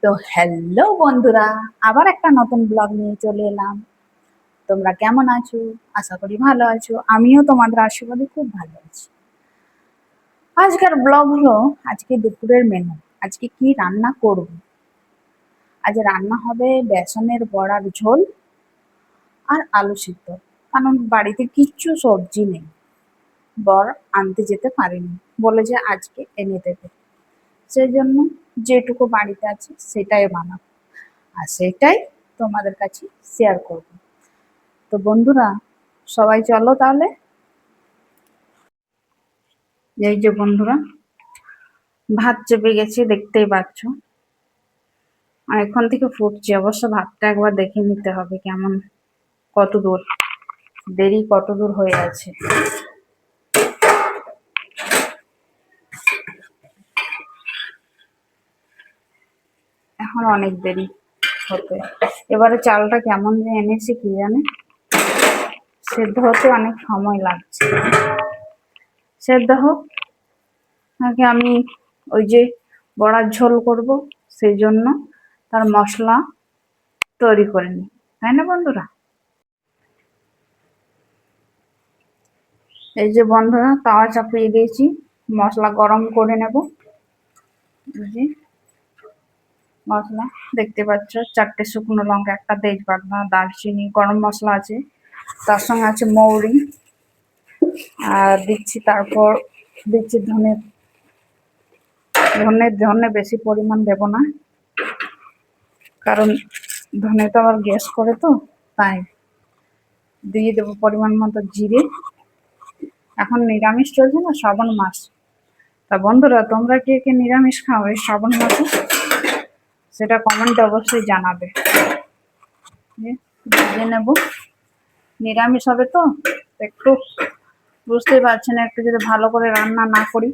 তো হ্যালো বন্ধুরা, আবার একটা নতুন ব্লগ নিয়ে চলে এলাম। তোমরা কেমন আছো? আশা করি ভালো আছো। আমিও তোমাদের আশীর্বাদে খুব ভালো আছি। আজকের ব্লগ হলো আজকে দুপুরের মেনু। আজকে কি রান্না করব? আজ রান্না হবে বেসনের বড়ার ঝোল আর আলু সিদ্ধ। কারণ বাড়িতে কিচ্ছু সবজি নেই, বর আনতে যেতে পারেনি, বলে যে আজকে এনে দেবে। সেই জন্য যেটুকু বাড়িতে আছে সেটাই বানাবো, আর সেটাই তোমাদের কাছে শেয়ার করব। তো বন্ধুরা, সবাই চলো তাহলে। এই যে বন্ধুরা, ভাত চেপে গেছে, দেখতেই পাচ্ছ। আর এখন থেকে ফুটছে। অবশ্য ভাতটা একবার দেখে নিতে হবে কেমন, কত দূর দেরি, কত দূর হয়ে আছে। এখন অনেক দেরি হতে। এবারে চালটা কেমন যে এনেছি কি জানে, সেদ্ধ হতে অনেক সময় লাগছে। সেদ্ধ হোক, নাকি আমি ওই যে বড়ার ঝোল করব, সেই জন্য তার মশলা তৈরি করে নিই, তাই না বন্ধুরা? এই যে বন্ধুরা, তাওয়া চাপিয়ে দিয়েছি, মশলা গরম করে নেব। এই যে মশলা দেখতে পাচ্ছ, 4টে শুকনো লঙ্কা, একটা তেজপাতা, দারচিনি, গরম মশলা আছে, তার সঙ্গে আছে মৌরি, আর দিচ্ছি, তারপর দিচ্ছি ধনে। ধনে ধনে বেশি পরিমাণ দেব না, কারণ ধনে তো আবার গ্যাস করে, তো তাই দিয়ে দেবো পরিমাণ মতো জিরে। এখন নিরামিষ চলছে না, শ্রাবণ মাস। তা বন্ধুরা, তোমরা কে কে নিরামিষ খাও এই শ্রাবণ মাসে, সেটা কমেন্টে অবশ্যই জানাবে। ভেজে নেব, নিরামিষ হবে তো একটু, বুঝতেই পারছেন, একটু যদি ভালো করে রান্না না করি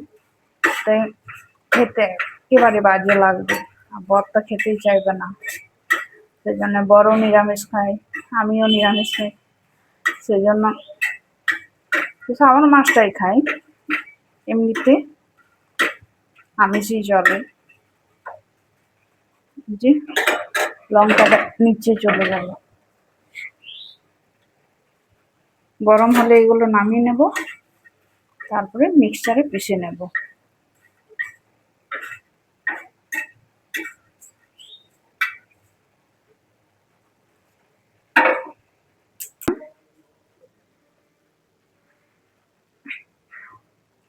তাই খেতে একেবারে বাজে লাগবে, আর বর তো খেতেই চাইবে না। সেই জন্য বড় নিরামিষ খাই, আমিও নিরামিষ খাই। সেই জন্য শ্রাবণ মাসটাই খাই, এমনিতে আমিষই চলে। যে লঙ্কাটা নিচে চলে গেল, গরম হলে এগুলো নামিয়ে নেব, তারপরে মিক্সচারে পিষে নেব।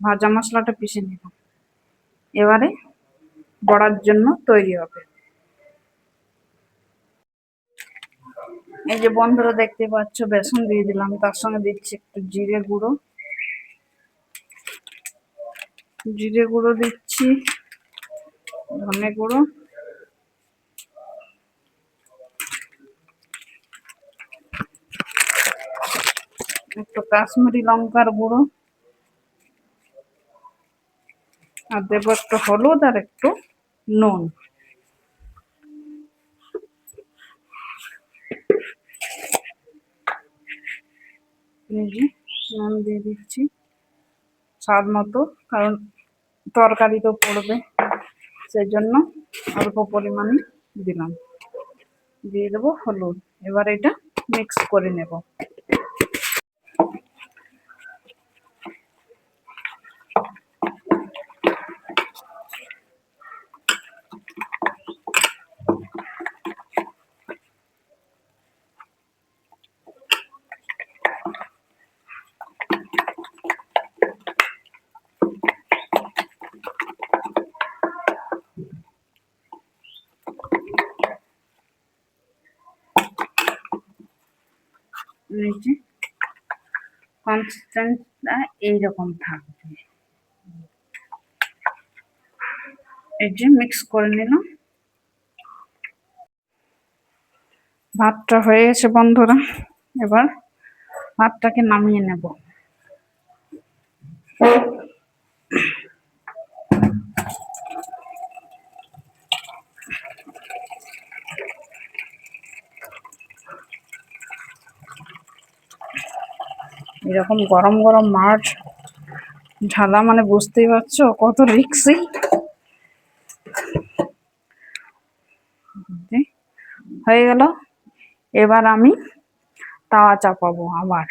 ভাজা মশলাটা পিষে নেব, এবারে বড়ার জন্য তৈরি হবে। এই যে বন্ধুরা দেখতে পাচ্ছ, বেসন দিয়ে দিলাম, তার সঙ্গে দিচ্ছি একটু জিরে গুঁড়ো। জিরে গুঁড়ো দিচ্ছি, ধনে গুঁড়ো, একটু কাশ্মীরি লঙ্কার গুঁড়ো, আর দেবো একটু হলুদ আর একটু নুন। নুন দিয়ে দিচ্ছি স্বাদ মতো, কারণ তরকারি তো পড়বে, সেই জন্য অল্প পরিমাণে দিলাম। দিয়ে দেবো হলুদ। এবার এটা মিক্স করে নেব। কনসিস্টেন্সিটা এইরকম থাকবে। এই যে মিক্স করে নিলাম। ভাতটা হয়ে গেছে বন্ধুরা, এবার ভাতটাকে নামিয়ে নেব। এরকম গরম গরম মাছ ঢালা মানে বুঝতেই পারছো কত রিক্সি। হয়ে গেল। এবার আমি তাওয়া চাপাবো আবার।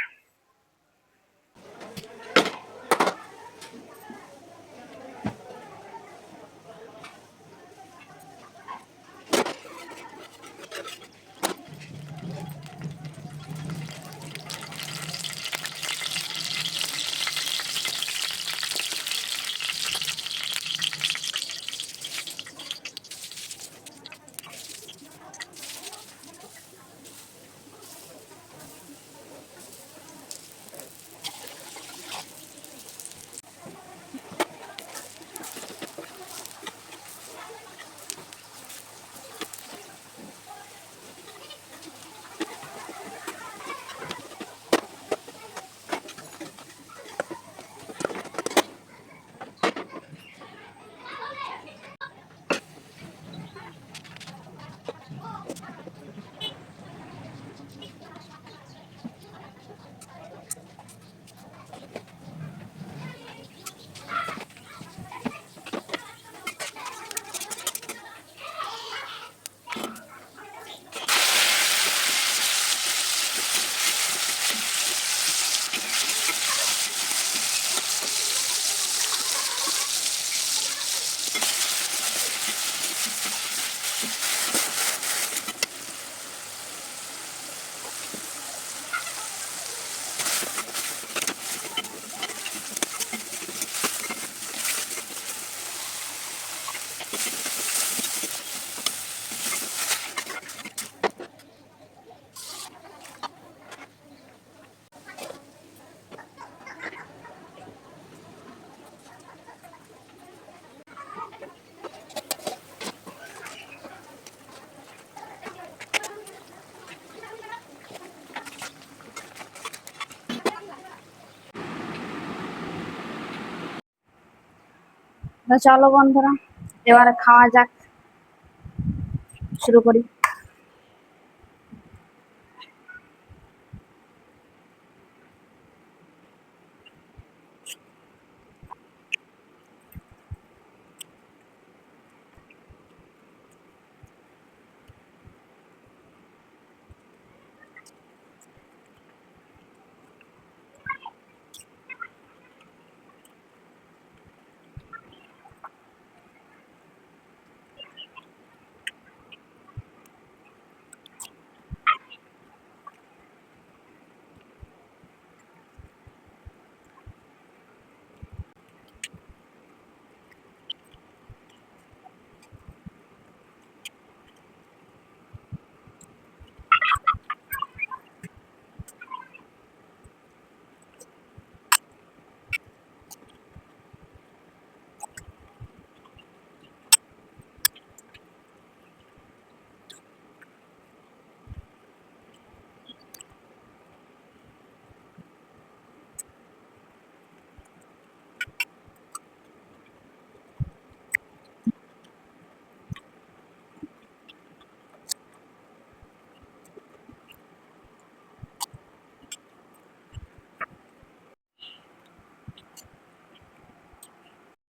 চলো বন্ধুরা, এবারে খাওয়া যাক, শুরু করি।